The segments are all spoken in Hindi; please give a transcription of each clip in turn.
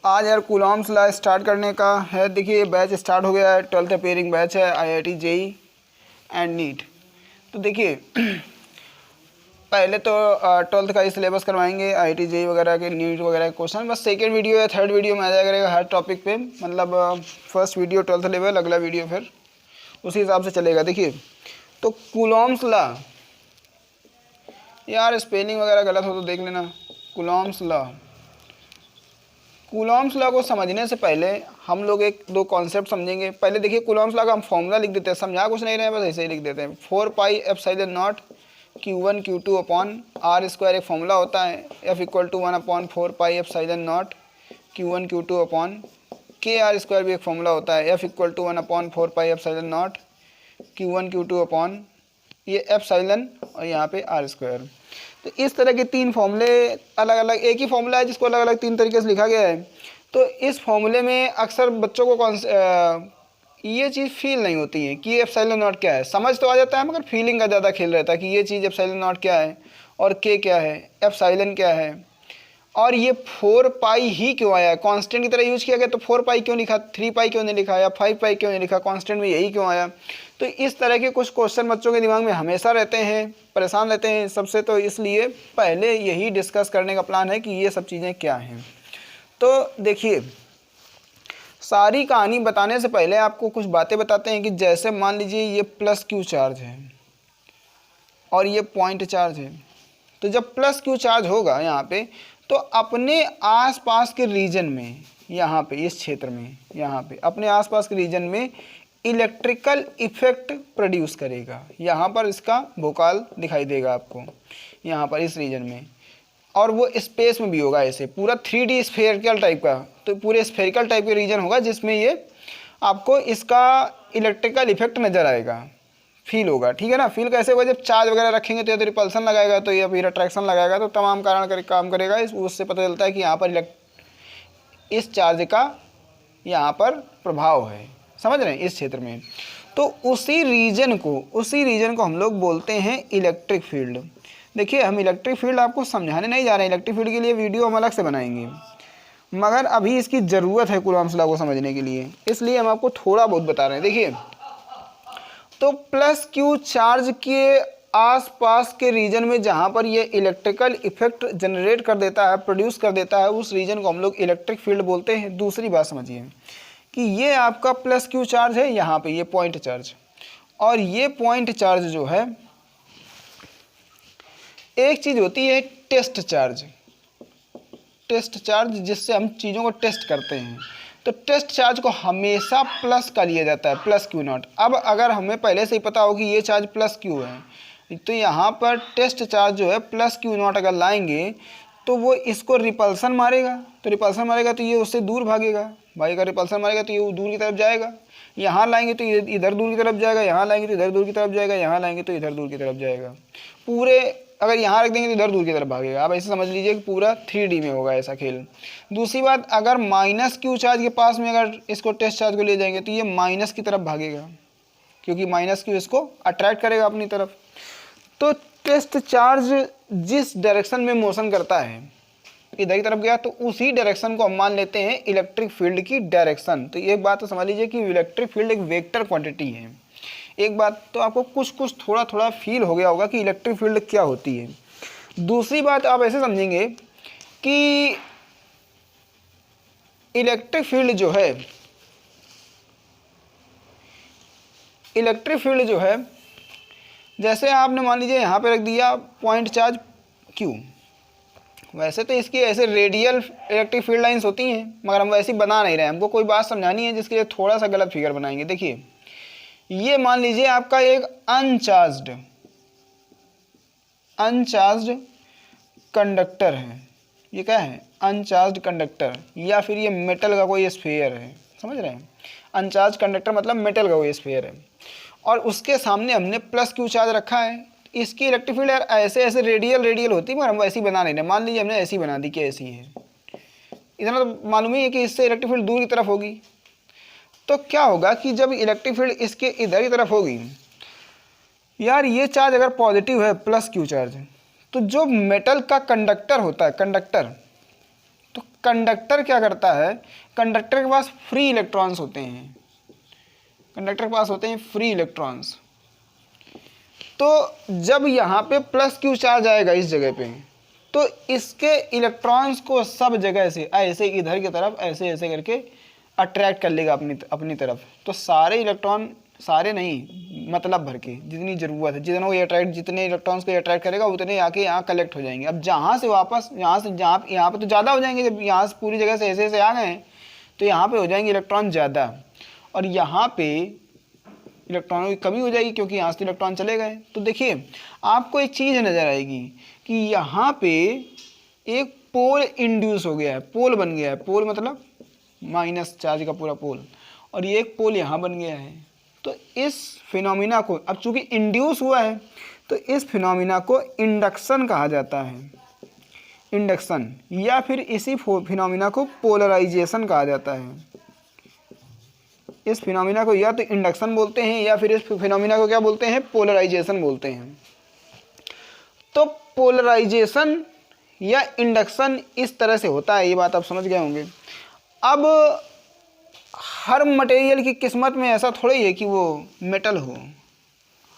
आज यार कूलॉम्स लॉ स्टार्ट करने का है। देखिए बैच स्टार्ट हो गया है, 12th अपेयरिंग बैच है IIT जेई एंड नीट। तो देखिए पहले तो 12th का ही सिलेबस करवाएंगे, IIT जेई वगैरह के, नीट वगैरह के क्वेश्चन। बस सेकेंड वीडियो या थर्ड वीडियो में आ जाया करेगा हर टॉपिक पे। मतलब फर्स्ट वीडियो 12th लेवल, अगला वीडियो फिर उसी हिसाब से चलेगा। देखिए तो कूलॉम्स लॉ, यार स्पेलिंग वगैरह गलत हो तो देख लेना। कूलॉम्स लॉ, कूलॉम्स लॉ को समझने से पहले हम लोग एक दो कॉन्सेप्ट समझेंगे। पहले देखिए कूलॉम्स लॉ का हम फॉर्मूला लिख देते हैं, समझा कुछ नहीं रहे हैं, बस ऐसे ही लिख देते हैं। 4 pi epsilon not Q1 Q2 upon R square एक फॉर्मूला होता है। F equal to 1 upon 4 pi epsilon not Q1 Q2 upon KR square भी एक फॉर्मूला होता है। F equal to 1 upon 4 pi epsilon not Q1 Q2 upon ये एप्सिलॉन और यहाँ पे R स्क्वायर। तो इस तरह के तीन फॉर्मूले अलग अलग, एक ही फॉर्मूला है जिसको अलग अलग तीन तरीके से लिखा गया है। तो इस फॉर्मूले में अक्सर बच्चों को ये चीज़ फील नहीं होती है कि एप्सिलॉन नॉट क्या है। समझ तो आ जाता है मगर फीलिंग का ज़्यादा खेल रहता है कि ये चीज़ एप्सिलॉन नॉट क्या है और के क्या है, एप्सिलॉन क्या है, और ये 4 पाई ही क्यों आया, कांस्टेंट की तरह यूज किया गया। तो 4 पाई क्यों लिखा, 3 पाई क्यों नहीं लिखा, या 5 पाई क्यों नहीं लिखा, कांस्टेंट में यही क्यों आया। तो इस तरह के कुछ क्वेश्चन बच्चों के दिमाग में हमेशा रहते हैं, परेशान रहते हैं सबसे। तो इसलिए पहले यही डिस्कस करने का प्लान है कि ये सब चीज़ें क्या हैं। तो देखिए सारी कहानी बताने से पहले आपको कुछ बातें बताते हैं कि जैसे मान लीजिए ये प्लस क्यू चार्ज है और ये पॉइंट चार्ज है। तो जब प्लस क्यू चार्ज होगा यहाँ पे, तो अपने आसपास के रीजन में, यहाँ पे इस क्षेत्र में, यहाँ पे अपने आसपास के रीजन में इलेक्ट्रिकल इफेक्ट प्रोड्यूस करेगा। यहाँ पर इसका भोकाल दिखाई देगा आपको, यहाँ पर इस रीजन में, और वो स्पेस में भी होगा। ऐसे पूरा 3D स्फेरिकल टाइप का, तो पूरे स्फेरिकल टाइप के रीजन होगा जिसमें ये आपको इसका इलेक्ट्रिकल इफेक्ट नज़र आएगा, फील होगा। ठीक है ना। फील कैसे होगा, जब चार्ज वगैरह रखेंगे तो या तो रिपल्सन लगाएगा, तो या फिर अट्रैक्शन लगाएगा, तो तमाम कारण काम करेगा। उससे पता चलता है कि यहाँ पर इस चार्ज का यहाँ पर प्रभाव है, समझ रहे हैं, इस क्षेत्र में। तो उसी रीजन को हम लोग बोलते हैं इलेक्ट्रिक फील्ड। देखिए हम इलेक्ट्रिक फील्ड आपको समझाने नहीं जा रहे हैं, इलेक्ट्रिक फील्ड के लिए वीडियो हम अलग से बनाएंगे, मगर अभी इसकी ज़रूरत है कूलॉम्स लॉ को समझने के लिए, इसलिए हम आपको थोड़ा बहुत बता रहे हैं। देखिए तो प्लस क्यू चार्ज के आसपास के रीजन में जहाँ पर ये इलेक्ट्रिकल इफेक्ट जनरेट कर देता है, प्रोड्यूस कर देता है, उस रीजन को हम लोग इलेक्ट्रिक फील्ड बोलते हैं। दूसरी बात समझिए कि ये आपका प्लस क्यू चार्ज है, यहाँ पे ये पॉइंट चार्ज, और ये पॉइंट चार्ज जो है, एक चीज़ होती है टेस्ट चार्ज, टेस्ट चार्ज जिससे हम चीज़ों को टेस्ट करते हैं। तो टेस्ट चार्ज को हमेशा प्लस का लिया जाता है, प्लस क्यू नॉट। अब अगर हमें पहले से ही पता हो कि ये चार्ज प्लस क्यू है, तो यहाँ पर टेस्ट चार्ज जो है प्लस क्यू नॉट अगर लाएंगे तो वो इसको रिपल्सन मारेगा, तो रिपल्सन मारेगा तो ये उससे दूर भागेगा, भागेगा, रिपल्सन मारेगा तो ये दूर की तरफ जाएगा। यहाँ लाएंगे तो इधर दूर की तरफ जाएगा, यहाँ लाएंगे तो इधर दूर की तरफ जाएगा, यहाँ लाएंगे तो इधर दूर की तरफ जाएगा। पूरे अगर यहाँ रख देंगे तो इधर दूर की तरफ भागेगा। आप ऐसे समझ लीजिए कि पूरा 3D में होगा ऐसा खेल। दूसरी बात, अगर माइनस क्यू चार्ज के पास में अगर इसको टेस्ट चार्ज को ले जाएंगे तो ये माइनस की तरफ भागेगा, क्योंकि माइनस क्यू इसको अट्रैक्ट करेगा अपनी तरफ। तो टेस्ट चार्ज जिस डायरेक्शन में मोशन करता है, इधर की तरफ गया, तो उसी डायरेक्शन को हम मान लेते हैं इलेक्ट्रिक फील्ड की डायरेक्शन। तो एक बात तो समझ लीजिए कि इलेक्ट्रिक फील्ड एक वेक्टर क्वांटिटी है। एक बात तो आपको कुछ थोड़ा थोड़ा फील हो गया होगा कि इलेक्ट्रिक फील्ड क्या होती है। दूसरी बात आप ऐसे समझेंगे कि इलेक्ट्रिक फील्ड जो है, जैसे आपने मान लीजिए यहाँ पे रख दिया पॉइंट चार्ज Q। वैसे तो इसकी ऐसे रेडियल इलेक्ट्रिक फील्ड लाइंस होती हैं, मगर हम वैसे बना नहीं रहे हैं, हमको कोई बात समझानी है जिसके लिए थोड़ा सा गलत फिगर बनाएंगे। देखिए ये मान लीजिए आपका एक अनचार्ज्ड कंडक्टर है। ये क्या है, अनचार्ज्ड कंडक्टर, या फिर ये मेटल का कोई स्फीयर है, समझ रहे हैं। अनचार्ज कंडक्टर मतलब मेटल का कोई स्फीयर है, और उसके सामने हमने प्लस क्यू चार्ज रखा है। इसकी इलेक्ट्रिक फील्ड यार ऐसे ऐसे रेडियल होती है, मगर हम ऐसी बना नहीं रहे। मान लीजिए हमने ऐसी बना दी कि ऐसी है, इतना तो मालूम ही है कि इससे इलेक्ट्रिक फील्ड दूर की तरफ होगी। तो क्या होगा कि जब इलेक्ट्रिक फील्ड इसके इधर की तरफ होगी, यार ये चार्ज अगर पॉजिटिव है, प्लस क्यू चार्ज, तो जो मेटल का कंडक्टर होता है, कंडक्टर, तो कंडक्टर क्या करता है, कंडक्टर के पास फ्री इलेक्ट्रॉन्स होते हैं, कंडक्टर के पास होते हैं फ्री इलेक्ट्रॉन्स। तो जब यहाँ पे प्लस क्यू चार्ज आएगा इस जगह पे, तो इसके इलेक्ट्रॉन्स को सब जगह से ऐसे इधर की तरफ ऐसे ऐसे करके अट्रैक्ट कर लेगा अपनी तरफ। तो सारे इलेक्ट्रॉन, सारे नहीं मतलब भर के, जितनी ज़रूरत है, जितने इलेक्ट्रॉन्स को अट्रैक्ट करेगा उतने आके यहाँ कलेक्ट हो जाएंगे। अब जहाँ से वापस यहाँ पे तो ज़्यादा हो जाएंगे, जब यहाँ से पूरी जगह से ऐसे ऐसे आ गए तो यहाँ पे हो जाएंगे इलेक्ट्रॉन ज़्यादा, और यहाँ पे इलेक्ट्रॉनों की कमी हो जाएगी क्योंकि यहाँ से इलेक्ट्रॉन चले गए। तो देखिए आपको एक चीज़ नज़र आएगी कि यहाँ पे एक पोल इंड्यूस हो गया है, पोल बन गया है, पोल मतलब माइनस चार्ज का पूरा पोल, और ये एक पोल यहाँ बन गया है। तो इस फिनोमिना को, अब चूंकि इंड्यूस हुआ है तो इस फिनोमिना को इंडक्शन कहा जाता है, इंडक्शन, या फिर इसी फिनोमिना को पोलराइजेशन कहा जाता है। इस फिनोमिना को या तो इंडक्शन बोलते हैं या फिर इस फिनोमिना को क्या बोलते हैं, पोलराइजेशन बोलते हैं। तो पोलराइजेशन या इंडक्शन इस तरह से होता है, ये बात आप समझ गए होंगे। अब हर मटेरियल की किस्मत में ऐसा थोड़ा ही है कि वो मेटल हो,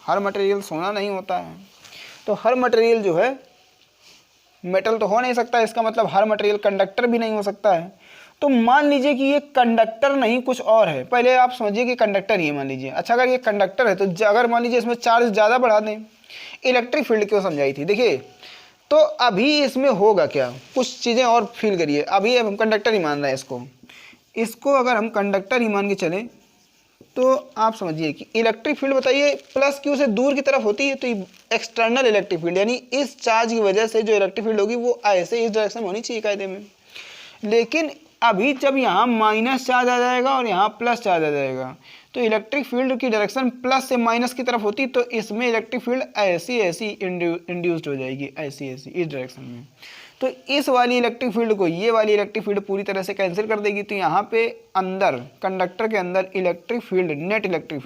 हर मटेरियल सोना नहीं होता है। तो हर मटेरियल जो है मेटल तो हो नहीं सकता, इसका मतलब हर मटेरियल कंडक्टर भी नहीं हो सकता है। तो मान लीजिए कि ये कंडक्टर नहीं कुछ और है, पहले आप समझिए कि कंडक्टर ही है मान लीजिए। अच्छा अगर ये कंडक्टर है तो अगर मान लीजिए इसमें चार्ज ज़्यादा बढ़ा दें, इलेक्ट्रिक फील्ड क्यों समझाई थी, देखिए तो अभी इसमें होगा क्या, कुछ चीज़ें और फील करिए। अभी हम कंडक्टर ही मान रहे हैं इसको अगर हम कंडक्टर ही मान के चलें तो आप समझिए कि इलेक्ट्रिक फील्ड बताइए प्लस क्यू से दूर की तरफ होती है, तो एक्सटर्नल इलेक्ट्रिक फील्ड यानी इस चार्ज की वजह से जो इलेक्ट्रिक फील्ड होगी वो ऐसे इस डायरेक्शन में होनी चाहिए कायदे में। लेकिन अभी जब यहाँ माइनस चार्ज आ जाएगा और यहाँ प्लस चार्ज आ जाएगा तो इलेक्ट्रिक फील्ड की डायरेक्शन प्लस से माइनस की तरफ होती, तो इसमें इलेक्ट्रिक फील्ड ऐसी ऐसी इंड्यूस्ड हो जाएगी, ऐसी ऐसी इस डायरेक्शन में। तो इस वाली इलेक्ट्रिक फील्ड को ये वाली इलेक्ट्रिक फील्ड पूरी तरह से कैंसिल कर देगी। तो यहाँ पे अंदर कंडक्टर के अंदर electric field, net electric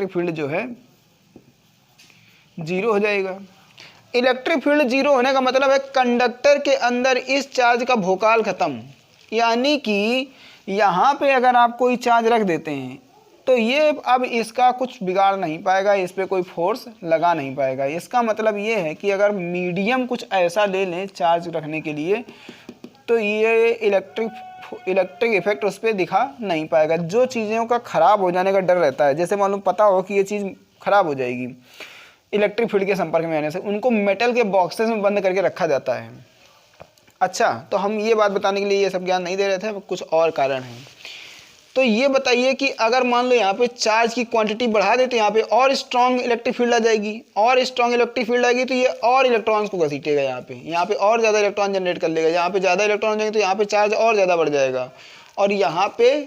field जो है जीरो हो जाएगा। इलेक्ट्रिक फील्ड जीरो होने का मतलब है कंडक्टर के अंदर इस चार्ज का भोकाल खत्म, यानी कि यहाँ पे अगर आप कोई चार्ज रख देते हैं तो ये अब इसका कुछ बिगाड़ नहीं पाएगा, इस पर कोई फोर्स लगा नहीं पाएगा। इसका मतलब ये है कि अगर मीडियम कुछ ऐसा ले लें चार्ज रखने के लिए तो ये इलेक्ट्रिक इफेक्ट उस पर दिखा नहीं पाएगा। जो चीज़ों का ख़राब हो जाने का डर रहता है, जैसे मालूम पता हो कि ये चीज़ ख़राब हो जाएगी इलेक्ट्रिक फील्ड के संपर्क में आने से, उनको मेटल के बॉक्सेस में बंद करके रखा जाता है। अच्छा तो हम ये बात बताने के लिए ये सब ज्ञान नहीं दे रहे थे, कुछ और कारण हैं। तो ये बताइए कि अगर मान लो यहाँ पे चार्ज की क्वांटिटी बढ़ा देते, यहाँ पे और स्ट्रॉन्ग इलेक्ट्रिक फील्ड आ जाएगी, और स्ट्रॉन्ग इलेक्ट्रिक फील्ड आएगी तो ये और इलेक्ट्रॉन्स को घसीटेगा, यहाँ पे और ज़्यादा इलेक्ट्रॉन जनरेट कर लेगा। यहाँ पे ज़्यादा इलेक्ट्रॉन जाएंगे तो यहाँ पे चार्ज और ज़्यादा बढ़ जाएगा, और यहाँ पे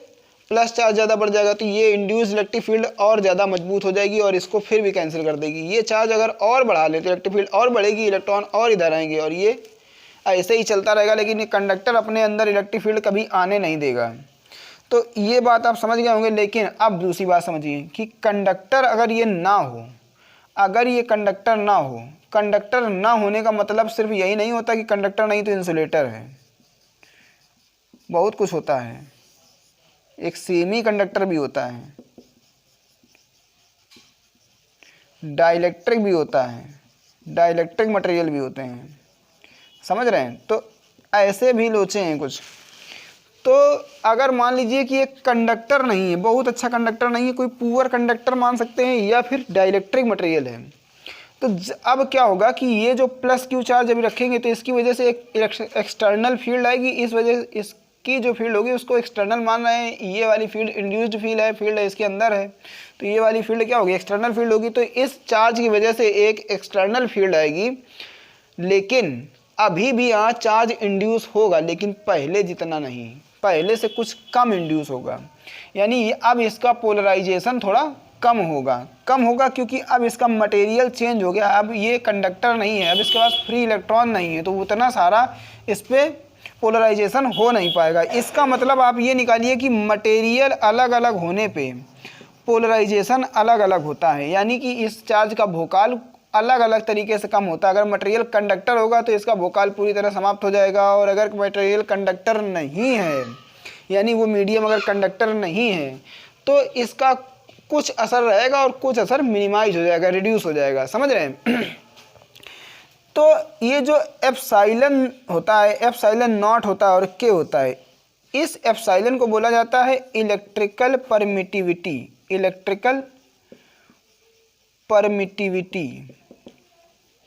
प्लस चार्ज ज़्यादा बढ़ जाएगा तो ये इंड्यूस इलेक्ट्रिक फील्ड और ज़्यादा मजबूत हो जाएगी और इसको फिर भी कैंसिल कर देगी। ये चार्ज अगर और बढ़ा ले तो इलेक्ट्रिक फील्ड और बढ़ेगी, इलेक्ट्रॉन और इधर आएंगे, और ये ऐसे ही चलता रहेगा। लेकिन ये कंडक्टर अपने अंदर इलेक्ट्रिक फील्ड कभी आने नहीं देगा। तो ये बात आप समझ गए होंगे। लेकिन अब दूसरी बात समझिए कि कंडक्टर अगर ये ना हो, अगर ये कंडक्टर ना हो, कंडक्टर ना होने का मतलब सिर्फ यही नहीं होता कि कंडक्टर नहीं तो इंसुलेटर है, बहुत कुछ होता है। एक सेमी कंडक्टर भी होता है, डाइलेक्ट्रिक भी होता है, डाइलेक्ट्रिक मटेरियल भी होते हैं, समझ रहे हैं। तो ऐसे भी लोचे हैं कुछ। तो अगर मान लीजिए कि एक कंडक्टर नहीं है, बहुत अच्छा कंडक्टर नहीं है, कोई पुअर कंडक्टर मान सकते हैं, या फिर डाइलेक्ट्रिक मटेरियल है, तो अब क्या होगा कि ये जो प्लस क्यू चार्ज अभी रखेंगे तो इसकी वजह से एक एक्सटर्नल फील्ड आएगी। इस वजह इसकी जो फील्ड होगी उसको एक्सटर्नल मान रहे हैं, ये वाली फील्ड इंड्यूस्ड फील्ड है इसके अंदर है, तो ये वाली फील्ड क्या होगी, एक्सटर्नल फील्ड होगी। तो इस चार्ज की वजह से एक एक्सटर्नल फील्ड आएगी, लेकिन अभी भी यहाँ चार्ज इंड्यूस होगा, लेकिन पहले जितना नहीं, पहले से कुछ कम इंड्यूस होगा। यानी अब इसका पोलराइजेशन थोड़ा कम होगा क्योंकि अब इसका मटेरियल चेंज हो गया। अब ये कंडक्टर नहीं है, अब इसके पास फ्री इलेक्ट्रॉन नहीं है, तो उतना सारा इस पर पोलराइजेशन हो नहीं पाएगा। इसका मतलब आप ये निकालिए कि मटेरियल अलग अलग होने पे पोलराइजेशन अलग अलग होता है, यानी कि इस चार्ज का भोकाल अलग अलग तरीके से कम होता है। अगर मटेरियल कंडक्टर होगा तो इसका भूकाल पूरी तरह समाप्त हो जाएगा, और अगर मटेरियल कंडक्टर नहीं है, यानी वो मीडियम अगर कंडक्टर नहीं है, तो इसका कुछ असर रहेगा और कुछ असर मिनिमाइज हो जाएगा, रिड्यूस हो जाएगा। समझ रहे हैं? तो ये जो एप्सिलॉन होता है, एप्सिलॉन नॉट होता है और के होता है, इस एप्सिलॉन को बोला जाता है इलेक्ट्रिकल परमिटिविटी। इलेक्ट्रिकल परमिटिविटी,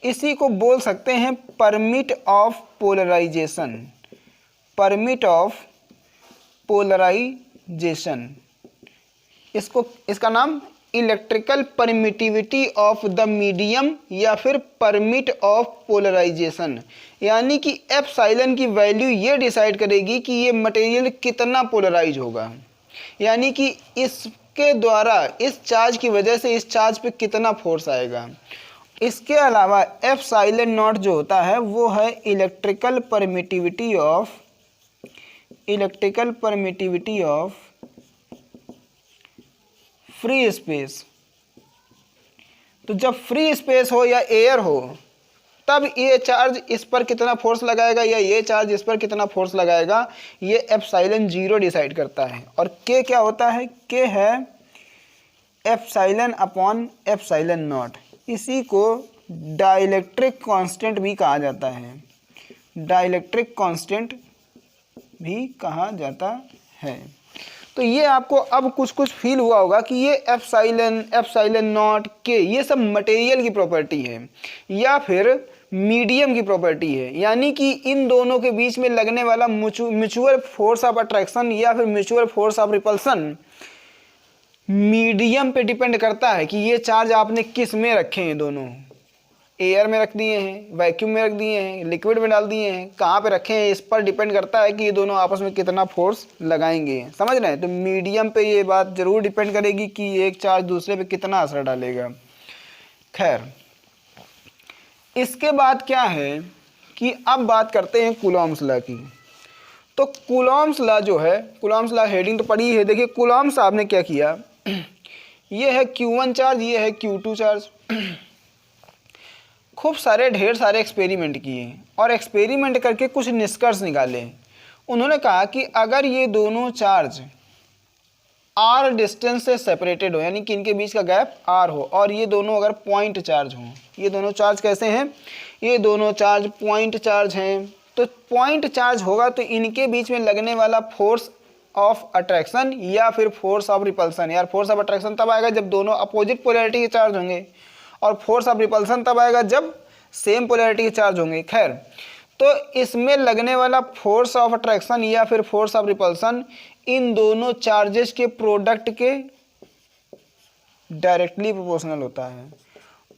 इसी को बोल सकते हैं permit of polarization. Permit of polarization, इसका नाम electrical permittivity of the medium या फिर परमिट ऑफ पोलराइजेशन। यानी कि एप्सिलॉन की वैल्यू ये डिसाइड करेगी कि ये मटेरियल कितना पोलराइज होगा, यानी कि इसके द्वारा, इस चार्ज की वजह से इस चार्ज पे कितना फोर्स आएगा। इसके अलावा एप्सिलॉन नॉट जो होता है वो है electrical permittivity of free space. तो जब फ्री स्पेस हो या एयर हो, तब ये चार्ज इस पर कितना फोर्स लगाएगा या ये चार्ज इस पर कितना फोर्स लगाएगा, ये एप्सिलॉन 0 डिसाइड करता है। और के क्या होता है? के है एप्सिलॉन अपॉन एप्सिलॉन नॉट। इसी को डाइलेक्ट्रिक कांस्टेंट भी कहा जाता है। डाइलेक्ट्रिक कांस्टेंट भी कहा जाता है। तो ये आपको अब कुछ फील हुआ होगा कि ये एप्सिलॉन नॉट के, ये सब मटेरियल की प्रॉपर्टी है या फिर मीडियम की प्रॉपर्टी है। यानी कि इन दोनों के बीच में लगने वाला म्यूचुअल फोर्स ऑफ अट्रैक्शन या फिर mutual force of repulsion medium पे डिपेंड करता है कि ये चार्ज आपने किस में रखे हैं। दोनों एयर में रख दिए हैं, वैक्यूम में रख दिए हैं, लिक्विड में डाल दिए हैं, कहाँ पे रखे हैं, इस पर डिपेंड करता है कि ये दोनों आपस में कितना फोर्स लगाएंगे। समझ रहे हैं? तो मीडियम पे ये बात जरूर डिपेंड करेगी कि एक चार्ज दूसरे पे कितना असर डालेगा। खैर, इसके बाद क्या है कि अब बात करते हैं कूलॉम्स लॉ की। तो कूलॉम्स लॉ जो है, कूलॉम्स लॉ हेडिंग तो पड़ी है। देखिए कूलॉम साहब ने क्या किया, ये है Q1 चार्ज, ये है Q2 चार्ज। खूब सारे ढेर सारे एक्सपेरिमेंट किए और एक्सपेरिमेंट करके कुछ निष्कर्ष निकाले। उन्होंने कहा कि अगर ये दोनों चार्ज r डिस्टेंस से सेपरेटेड हो, यानी कि इनके बीच का गैप r हो, और ये दोनों अगर पॉइंट चार्ज हों, ये दोनों चार्ज कैसे हैं? ये दोनों चार्ज पॉइंट चार्ज हैं। तो पॉइंट चार्ज होगा तो इनके बीच में लगने वाला फोर्स ऑफ अट्रैक्शन या फिर फोर्स ऑफ रिपल्सन, यार फोर्स ऑफ अट्रैक्शन तब आएगा जब दोनों अपोजिट पोलैरिटी के चार्ज होंगे, और फोर्स ऑफ रिपल्सन तब आएगा जब सेम पोलैरिटी के चार्ज होंगे। खैर, तो इसमें लगने वाला फोर्स ऑफ अट्रैक्शन या फिर फोर्स ऑफ रिपल्सन इन दोनों चार्जेस के प्रोडक्ट के डायरेक्टली प्रोपोर्शनल होता है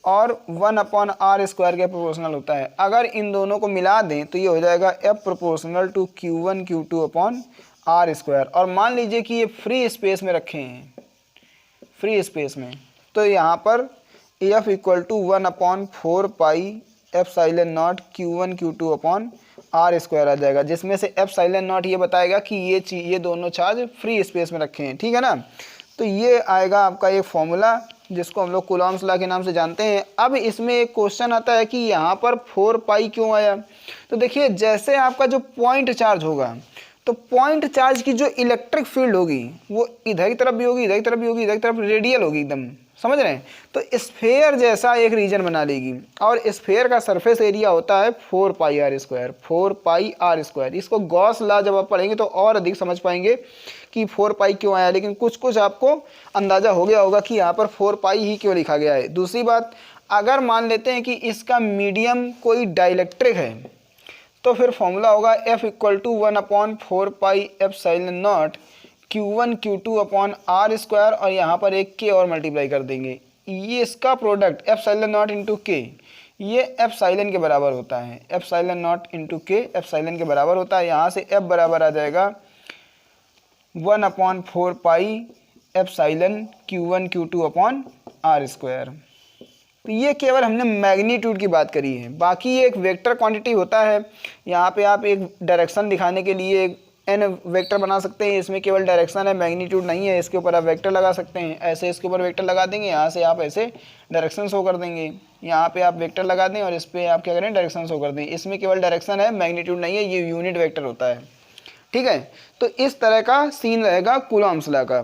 और 1/r² के प्रोपोर्शनल होता है। अगर इन दोनों को मिला दें तो ये हो जाएगा F proportional to Q1 Q2/r²। और मान लीजिए कि ये फ्री स्पेस में रखे हैं, फ्री स्पेस में, तो यहाँ पर F equal to 1/4 pi epsilon not Q1 Q2/r² आ जाएगा, जिसमें से एप्सिलॉन नॉट ये बताएगा कि ये दोनों चार्ज फ्री स्पेस में रखे हैं। ठीक है ना? तो ये आएगा आपका एक फॉर्मूला जिसको हम लोग कूलॉम्स लॉ के नाम से जानते हैं। अब इसमें एक क्वेश्चन आता है कि यहाँ पर 4 पाई क्यों आया? तो देखिए, जैसे आपका जो पॉइंट चार्ज होगा, तो पॉइंट चार्ज की जो इलेक्ट्रिक फील्ड होगी वो इधर की तरफ भी होगी, इधर की तरफ भी होगी, इधर की तरफ रेडियल होगी एकदम। समझ रहे हैं? तो स्फेयर जैसा एक रीजन बना लेगी, और स्फेयर का सरफेस एरिया होता है 4 पाई r²। 4 पाई r²। इसको गॉस लॉ जब आप पढ़ेंगे तो और अधिक समझ पाएंगे कि 4 पाई क्यों आया, लेकिन कुछ आपको अंदाज़ा हो गया होगा कि यहाँ पर 4 पाई ही क्यों लिखा गया है। दूसरी बात, अगर मान लेते हैं कि इसका मीडियम कोई डाइलेक्ट्रिक है, तो फिर फॉर्मूला होगा F equal to 1/4 pi epsilon not Q1 Q2/r², और यहाँ पर एक K और मल्टीप्लाई कर देंगे। ये इसका product epsilon not into K, ये एप्सिलॉन के बराबर होता है। Epsilon not into K epsilon के बराबर होता है। यहाँ से F बराबर आ जाएगा 1/4 पाई एप्सिलॉन Q1 Q2/r²। तो ये केवल हमने मैग्नीट्यूड की बात करी है, बाकी ये एक वेक्टर क्वांटिटी होता है। यहाँ पे आप एक डायरेक्शन दिखाने के लिए एक एन वेक्टर बना सकते हैं, इसमें केवल डायरेक्शन है, मैग्नीट्यूड नहीं है, इसके ऊपर आप वेक्टर लगा सकते हैं। ऐसे इसके ऊपर वेक्टर लगा देंगे, यहाँ से आप ऐसे डायरेक्शन शो कर देंगे, यहाँ पे आप वेक्टर लगा दें और इस पर आप क्या करें, डायरेक्शन शो कर दें। इसमें केवल डायरेक्शन है, मैग्नीट्यूड नहीं है, ये यूनिट वेक्टर होता है, ठीक है। तो इस तरह का सीन रहेगा कूलॉम्स लॉ का।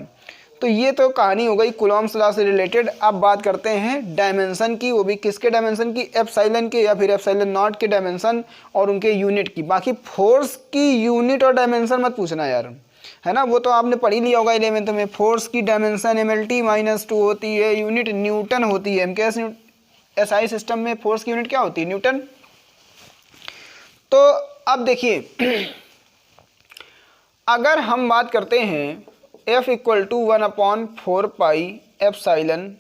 तो ये तो कहानी हो गई कूलॉम्स लॉ से रिलेटेड। अब बात करते हैं डायमेंशन की, वो भी किसके डायमेंशन की, एप्सिलॉन के या फिर एप्सिलॉन नॉट के डायमेंशन और उनके यूनिट की। बाकी फोर्स की यूनिट और डायमेंशन मत पूछना यार, है ना, वो तो आपने पढ़ ही लिया होगा 11th में। फोर्स की डायमेंशन MLT-2 होती है, यूनिट न्यूटन होती है। SI सिस्टम में फोर्स की यूनिट क्या होती है, न्यूटन। तो अब देखिए अगर हम बात करते हैं F = 1/4 pi epsilon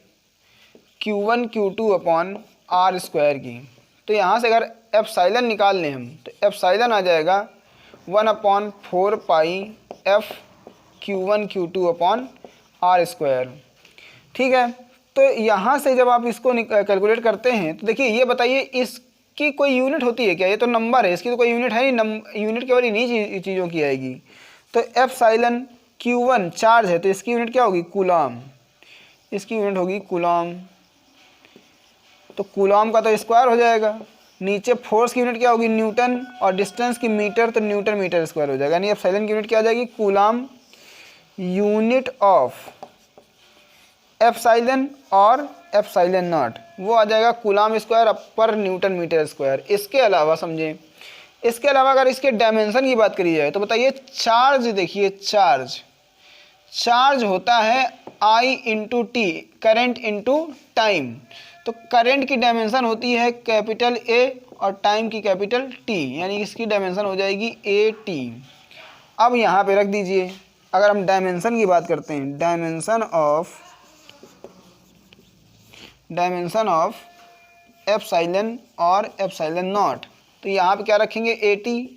Q1 Q2 upon R² की, तो यहाँ से अगर एप्सिलॉन निकाल लें हम, तो एप्सिलॉन आ जाएगा 1/4 पाई F Q1 Q2 upon R², ठीक है। तो यहाँ से जब आप इसको कैलकुलेट करते हैं तो देखिए ये बताइए इसकी कोई यूनिट होती है क्या, ये तो नंबर है, इसकी तो कोई यूनिट है नहीं, यूनिट केवल इन्हीं चीज़ों की आएगी। तो एप्सिलॉन Q1 चार्ज है, तो इसकी यूनिट क्या होगी, कूलॉम, इसकी यूनिट होगी कूलॉम। तो कूलॉम का तो स्क्वायर हो जाएगा। नीचे फोर्स की यूनिट क्या होगी, न्यूटन, और डिस्टेंस की मीटर, तो न्यूटन मीटर स्क्वायर हो जाएगा। यानी एप्सिलॉन की यूनिट क्या आ जाएगी, कूलॉम। यूनिट ऑफ एप्सिलॉन और एप्सिलॉन नॉट वो आ जाएगा कूलॉम स्क्वायर पर न्यूटन मीटर स्क्वायर। इसके अलावा समझें, इसके अलावा अगर इसके डायमेंशन की बात करी जाए तो बताइए चार्ज, देखिए चार्ज होता है I × T, current into time. तो करंट की डायमेंशन होती है कैपिटल A और टाइम की कैपिटल T, यानी इसकी डायमेंशन हो जाएगी AT। अब यहाँ पे रख दीजिए, अगर हम डायमेंशन की बात करते हैं, डायमेंशन ऑफ एप्सिलॉन और एप्सिलॉन नॉट, तो यहाँ पे क्या रखेंगे, AT,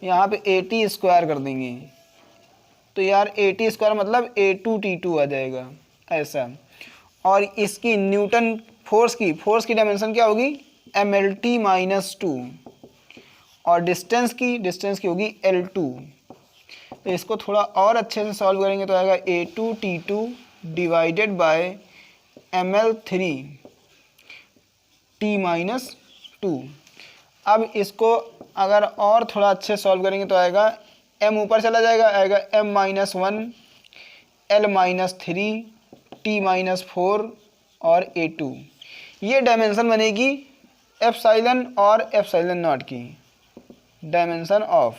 यहाँ पे AT स्क्वायर कर देंगे। तो यार AT स्क्वायर मतलब A2T2 आ जाएगा ऐसा। और इसकी न्यूटन फोर्स की डायमेंशन क्या होगी, MLT-2, और डिस्टेंस की होगी L2। तो इसको थोड़ा और अच्छे से सॉल्व करेंगे तो आएगा A2T2 डिवाइडेड बाय ML3T-2। अब इसको अगर और थोड़ा अच्छे सॉल्व करेंगे तो आएगा m ऊपर चला जाएगा, आएगा m-1 L-3 T-4 और A2। ये डायमेंशन बनेगी एप्सिलॉन और एप्सिलॉन नॉट की। डायमेंशन ऑफ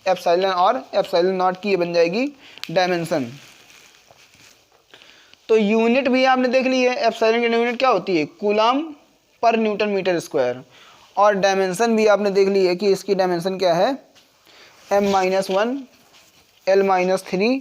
एप्सिलॉन और एप्सिलॉन नॉट की ये बन जाएगी डायमेंशन। तो यूनिट भी आपने देख ली है, एप्सिलॉन की यूनिट क्या होती है, कूलॉम पर न्यूटन मीटर स्क्वायर। और डायमेंशन भी आपने देख ली है कि इसकी डायमेंशन क्या है, m-1 L-3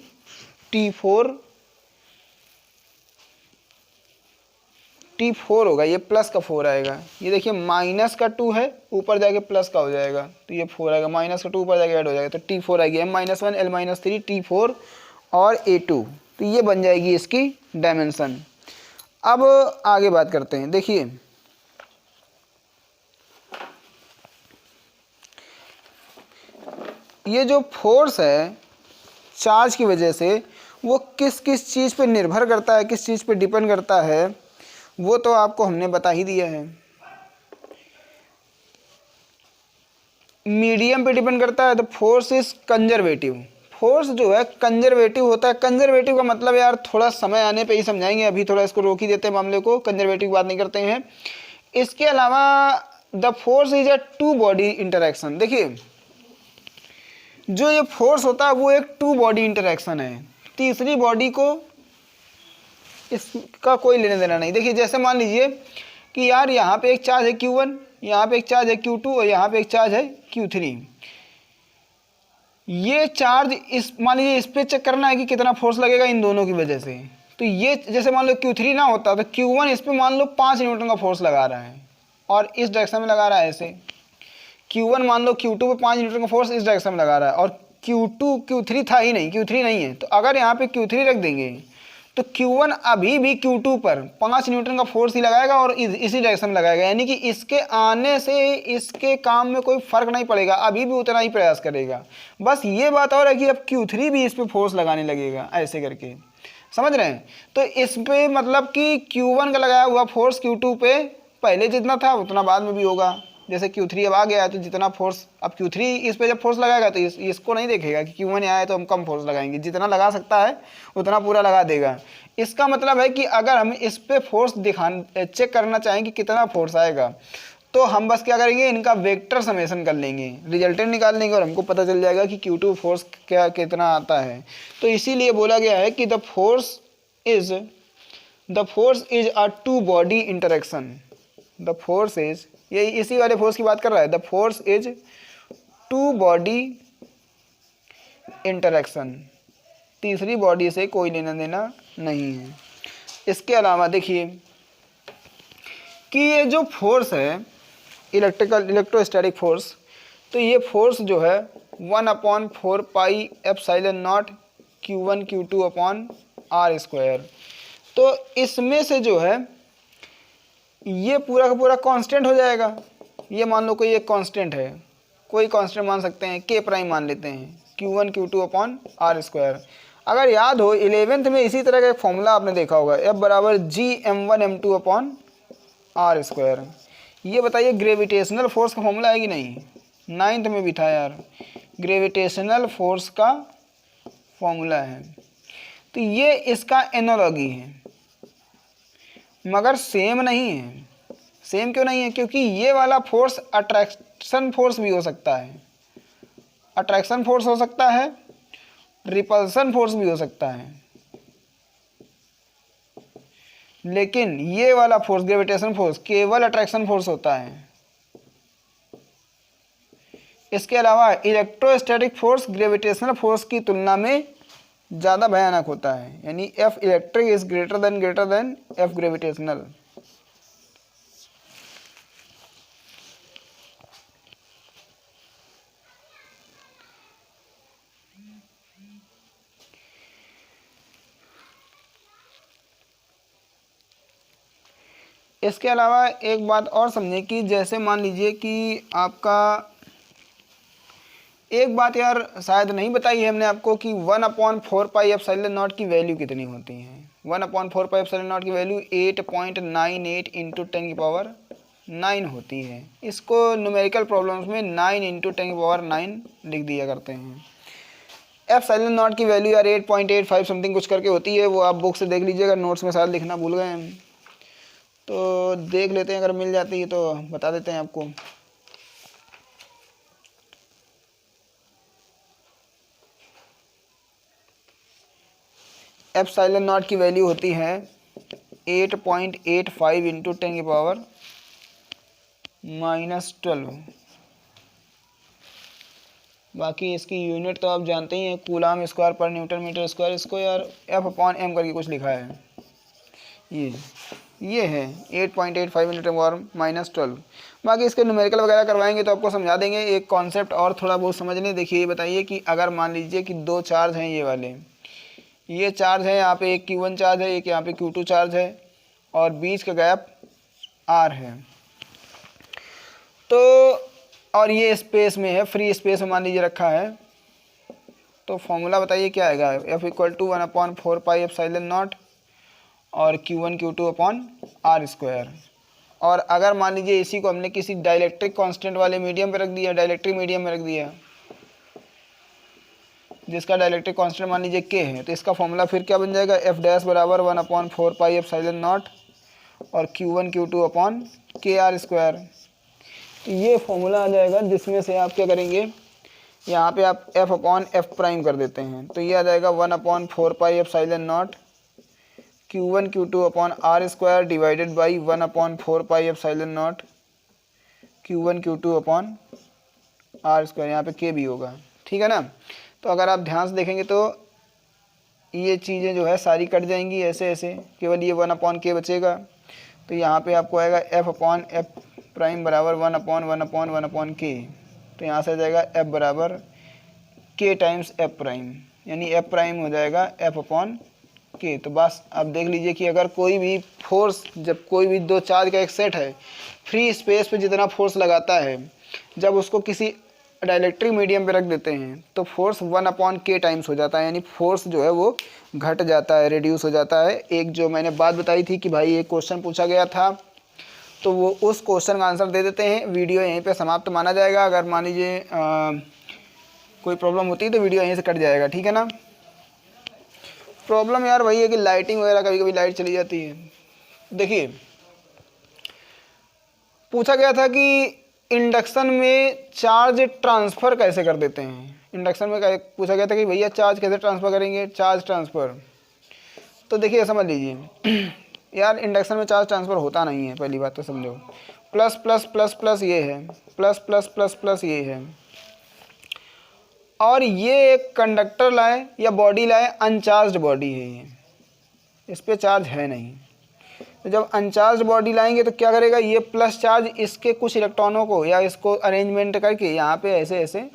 T4 होगा, ये प्लस का 4 आएगा। ये देखिए माइनस का 2 है, ऊपर जाके प्लस का हो जाएगा, तो ये 4 आएगा, माइनस का 2 ऊपर जाके ऐड हो जाएगा, तो T4 आएगी, m-1 L-3 T4 और A2। तो ये बन जाएगी इसकी डायमेंशन। अब आगे बात करते हैं, देखिए ये जो फोर्स है चार्ज की वजह से, वो किस किस चीज़ पे निर्भर करता है, किस चीज़ पे डिपेंड करता है, वो तो आपको हमने बता ही दिया है। मीडियम पे डिपेंड करता है, तो फोर्स इज कंजर्वेटिव। फोर्स जो है कंजर्वेटिव होता है। कंजर्वेटिव का मतलब यार थोड़ा समय आने पे ही समझाएंगे, अभी थोड़ा इसको रोक ही देते हैं मामले को, कंजर्वेटिव बात नहीं करते हैं। इसके अलावा the force is a two body interaction. देखिए जो ये फोर्स होता है वो एक टू बॉडी इंटरेक्शन है, तीसरी बॉडी को इसका कोई लेने देना नहीं। देखिए जैसे मान लीजिए कि यार यहाँ पे एक चार्ज है Q1, यहाँ पे एक चार्ज है Q2 और यहाँ पे एक चार्ज है Q3। ये चार्ज इस मान लीजिए इस पे चेक करना है कि कितना फोर्स लगेगा इन दोनों की वजह से। तो ये जैसे मान लो Q3 ना होता तो Q1 इस पे मान लो 5 न्यूटन का फोर्स लगा रहा है और इस डायरेक्शन में लगा रहा है ऐसे। Q1 मान लो Q2 पे 5 न्यूटन का फोर्स इस डायरेक्शन में लगा रहा है और Q3 था ही नहीं, Q3 नहीं है। तो अगर यहाँ पे Q3 रख देंगे तो Q1 अभी भी Q2 पर 5 न्यूटन का फोर्स ही लगाएगा और इसी डायरेक्शन में लगाएगा, यानी कि इसके आने से इसके काम में कोई फर्क नहीं पड़ेगा, अभी भी उतना ही प्रयास करेगा। बस ये बात और है कि अब Q3 भी इस पर फोर्स लगाने लगेगा, ऐसे करके, समझ रहे हैं। तो इस पे मतलब कि Q1 का लगाया हुआ फोर्स Q2 पे पहले जितना था उतना बाद में भी होगा। जैसे Q3 अब आ गया है तो जितना फोर्स अब Q3 इस पे जब फोर्स लगाएगा तो इसको नहीं देखेगा कि Q1 आया है तो हम कम फोर्स लगाएंगे, जितना लगा सकता है उतना पूरा लगा देगा। इसका मतलब है कि अगर हम इस पे फोर्स चेक करना चाहें कि कितना फोर्स आएगा, तो हम बस क्या करेंगे, इनका वेक्टर समेशन कर लेंगे, रिजल्टेंट निकाल लेंगे और हमको पता चल जाएगा कि Q2 फोर्स कितना आता है। तो इसीलिए बोला गया है कि the force is a two body interaction. The force is, ये इसी वाले फोर्स की बात कर रहा है, the force is two body interaction, तीसरी बॉडी से कोई लेना देना नहीं है। इसके अलावा देखिए कि ये जो फोर्स है इलेक्ट्रोस्टैटिक फोर्स, तो ये फोर्स जो है 1/4 pi epsilon not Q1 Q2 upon R square. तो इसमें से जो है ये पूरा का पूरा कांस्टेंट हो जाएगा। ये मान लो कोई एक कांस्टेंट है, कोई कांस्टेंट मान सकते हैं, K प्राइम मान लेते हैं, Q1 Q2 upon R square. अगर याद हो 11th में इसी तरह का एक फॉर्मूला आपने देखा होगा, F बराबर Gm1m2 अपॉन R स्क्वायर। ये बताइए ग्रेविटेशनल फोर्स का फॉर्मूला है कि नहीं, 9th में भी था यार, ग्रेविटेशनल फोर्स का फॉर्मूला है। तो ये इसका एनालॉगी है, मगर सेम नहीं है। सेम क्यों नहीं है? क्योंकि ये वाला फोर्स अट्रैक्शन फोर्स भी हो सकता है, अट्रैक्शन फोर्स हो सकता है, रिपल्सन फोर्स भी हो सकता है, लेकिन ये वाला फोर्स ग्रेविटेशन फोर्स केवल अट्रैक्शन फोर्स होता है। इसके अलावा इलेक्ट्रोस्टैटिक फोर्स ग्रेविटेशनल फोर्स की तुलना में ज़्यादा भयानक होता है, यानी F electric is greater than F gravitational. इसके अलावा एक बात और समझें कि जैसे मान लीजिए कि आपका एक बात यार शायद नहीं बताई है हमने आपको कि 1/4 पाई एप्सिलॉन नॉट की वैल्यू कितनी होती है। 1/4 पाई एप्सिलॉन नॉट की वैल्यू 8.98 इंटू 10⁹ होती है। इसको न्यूमेरिकल प्रॉब्लम्स में 9 इंटू 10⁹ लिख दिया करते हैं। एप्सिलॉन नॉट की वैल्यू यार 8.85 समथिंग कुछ करके होती है, वो आप बुक से देख लीजिएगा, नोट्स में शायद लिखना भूल गए हम, तो देख लेते हैं, अगर मिल जाती है तो बता देते हैं आपको। एप्सिलॉन नॉट की वैल्यू होती है 8.85 इंटू 10⁻⁻12। बाकी इसकी यूनिट तो आप जानते ही हैं, कूलाम स्क्वायर पर न्यूटन मीटर स्क्वायर। इसको यार F/m करके कुछ लिखा है, ये है 8.85 इंटू 10⁻⁻12। बाकी इसके न्यूमेरिकल वगैरह करवाएंगे तो आपको समझा देंगे। एक कॉन्सेप्ट और थोड़ा बहुत समझ लें। देखिए ये बताइए कि अगर मान लीजिए कि दो चार्ज हैं, ये वाले, ये चार्ज है, यहाँ पे एक Q1 चार्ज है, एक यहाँ पे Q2 चार्ज है, और बीच का गैप R है। तो और ये स्पेस में है, फ्री स्पेस में मान लीजिए रखा है। तो फॉर्मूला बताइए क्या आएगा, F = 1/4 पाई एप्सिलॉन नॉट और Q1 Q2 upon R square. और अगर मान लीजिए इसी को हमने किसी डाइलेक्ट्रिक कांस्टेंट वाले मीडियम पे रख दिया, डाइलेक्ट्रिक मीडियम में रख दिया, जिसका डाइलेक्ट्रिक कांस्टेंट मान लीजिए K है, तो इसका फॉर्मूला फिर क्या बन जाएगा, F डैश बराबर 1/4 पाई एप्सिलॉन नॉट और Q1 Q2 upon KR square. तो ये फॉर्मूला आ जाएगा, जिसमें से आप क्या करेंगे, यहाँ पे आप F/F प्राइम कर देते हैं, तो ये आ जाएगा 1/4 pi epsilon not Q1 Q2 upon R square divided by 1/4 pi epsilon not Q1 Q2 upon R square. यहाँ पे K भी होगा, ठीक है ना। तो अगर आप ध्यान से देखेंगे तो ये चीज़ें जो है सारी कट जाएंगी ऐसे ऐसे, केवल ये 1/K बचेगा। तो यहाँ पे आपको आएगा F/F प्राइम बराबर 1/1/1/K। तो यहाँ से आ जाएगा F बराबर K टाइम्स F प्राइम, यानी F प्राइम हो जाएगा F/K। ओके, तो बस अब देख लीजिए कि अगर कोई भी फोर्स, जब कोई भी दो चार्ज का एक सेट है, फ्री स्पेस पे जितना फोर्स लगाता है, जब उसको किसी डाइलेक्ट्रिक मीडियम पे रख देते हैं तो फोर्स 1/k टाइम्स हो जाता है, यानी फोर्स जो है वो घट जाता है, रिड्यूस हो जाता है। एक जो मैंने बात बताई थी कि भाई एक क्वेश्चन पूछा गया था, तो वो उस क्वेश्चन का आंसर दे देते हैं। वीडियो यहीं पे समाप्त माना जाएगा। अगर मान लीजिए कोई प्रॉब्लम होती है तो वीडियो यहीं से कट जाएगा, ठीक है ना। प्रॉब्लम यार वही है कि लाइटिंग वगैरह, कभी कभी लाइट चली जाती है। देखिए पूछा गया था कि इंडक्शन में चार्ज ट्रांसफ़र कैसे कर देते हैं। इंडक्शन में पूछा गया था कि भैया चार्ज कैसे ट्रांसफ़र करेंगे, चार्ज ट्रांसफ़र। तो देखिए समझ लीजिए यार, इंडक्शन में चार्ज ट्रांसफ़र होता नहीं है, पहली बात तो समझो। प्लस प्लस प्लस प्लस ये है, प्लस प्लस प्लस प्लस ये है, और ये एक कंडक्टर लाए या बॉडी लाए, अनचार्ज बॉडी है ये, इस पर चार्ज है नहीं। तो जब अनचार्ज बॉडी लाएंगे तो क्या करेगा, ये प्लस चार्ज इसके कुछ इलेक्ट्रॉनों को या इसको अरेंजमेंट करके यहाँ पे ऐसे ऐसे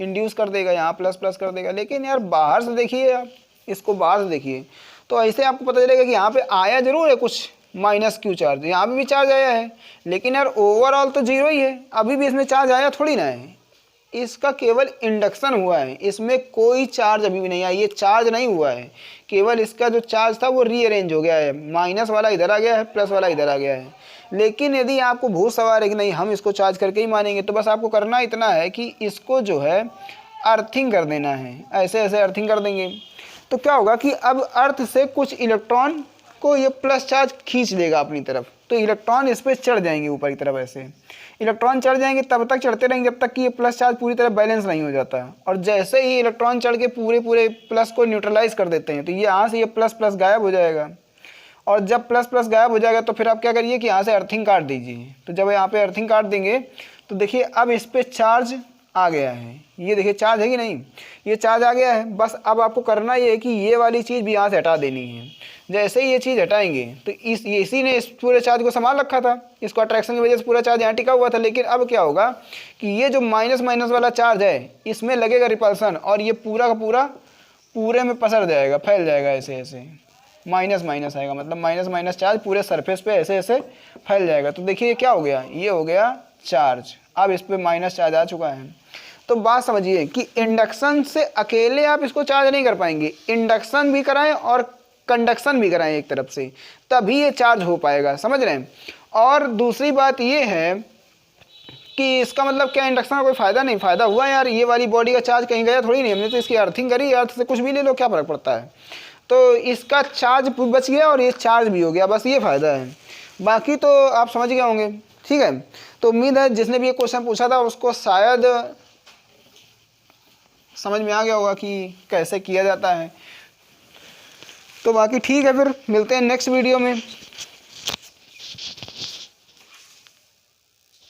इंड्यूस कर देगा, यहाँ प्लस प्लस कर देगा। लेकिन यार बाहर से देखिए, आप इसको बाहर से देखिए तो ऐसे आपको पता चलेगा कि यहाँ पे आया जरूर है कुछ माइनस क्यू चार्ज, यहाँ पे भी चार्ज आया है, लेकिन यार ओवरऑल तो जीरो ही है, अभी भी इसमें चार्ज आया थोड़ी ना है। इसका केवल इंडक्शन हुआ है, इसमें कोई चार्ज अभी भी नहीं आया, ये चार्ज नहीं हुआ है, केवल इसका जो चार्ज था वो रीअरेंज हो गया है, माइनस वाला इधर आ गया है, प्लस वाला इधर आ गया है। लेकिन यदि आपको भूत सवार है कि नहीं हम इसको चार्ज करके ही मानेंगे, तो बस आपको करना इतना है कि इसको जो है अर्थिंग कर देना है, ऐसे ऐसे अर्थिंग कर देंगे। तो क्या होगा कि अब अर्थ से कुछ इलेक्ट्रॉन को ये प्लस चार्ज खींच लेगा अपनी तरफ, तो इलेक्ट्रॉन इस पर चढ़ जाएंगे ऊपर की तरफ। ऐसे इलेक्ट्रॉन चढ़ जाएंगे, तब तक चढ़ते रहेंगे जब तक कि ये प्लस चार्ज पूरी तरह बैलेंस नहीं हो जाता। और जैसे ही इलेक्ट्रॉन चढ़ के पूरे पूरे प्लस को न्यूट्रलाइज कर देते हैं, तो ये यहाँ से ये प्लस प्लस गायब हो जाएगा। और जब प्लस प्लस गायब हो जाएगा तो फिर आप क्या करिए कि यहाँ से अर्थिंग काट दीजिए। तो जब यहाँ पे अर्थिंग काट देंगे तो देखिए अब इस पर चार्ज आ गया है, ये देखिए चार्ज है कि नहीं, ये चार्ज आ गया है। बस अब आपको करना ये है कि ये वाली चीज़ भी यहाँ से हटा देनी है। जैसे ही ये चीज़ हटाएंगे तो इसी ने इस पूरे चार्ज को संभाल रखा था, इसको अट्रैक्शन की वजह से पूरा चार्ज यहाँ टिका हुआ था। लेकिन अब क्या होगा कि ये जो माइनस माइनस वाला चार्ज है, इसमें लगेगा रिपल्सन, और ये पूरा का पूरा पूरे में पसर जाएगा, फैल जाएगा, ऐसे ऐसे माइनस माइनस आएगा, मतलब माइनस माइनस चार्ज पूरे सरफेस पे ऐसे ऐसे फैल जाएगा। तो देखिए क्या हो गया, ये हो गया चार्ज, अब इस पर माइनस चार्ज आ चुका है। तो बात समझिए कि इंडक्शन से अकेले आप इसको चार्ज नहीं कर पाएंगे, इंडक्शन भी कराएं और कंडक्शन भी कराएं एक तरफ से, तभी ये चार्ज हो पाएगा, समझ रहे हैं। और दूसरी बात ये है कि इसका मतलब क्या इंडक्शन का कोई फ़ायदा नहीं, फ़ायदा हुआ यार, ये वाली बॉडी का चार्ज कहीं गया थोड़ी नहीं, हमने तो इसकी अर्थिंग करी, अर्थ से कुछ भी ले लो क्या फ़र्क पड़ता है। तो इसका चार्ज बच गया और ये चार्ज भी हो गया, बस ये फ़ायदा है, बाकी तो आप समझ गए होंगे, ठीक है। तो उम्मीद है जिसने भी ये क्वेश्चन पूछा था उसको शायद समझ में आ गया होगा कि कैसे किया जाता है। तो बाकी ठीक है, फिर मिलते हैं नेक्स्ट वीडियो में।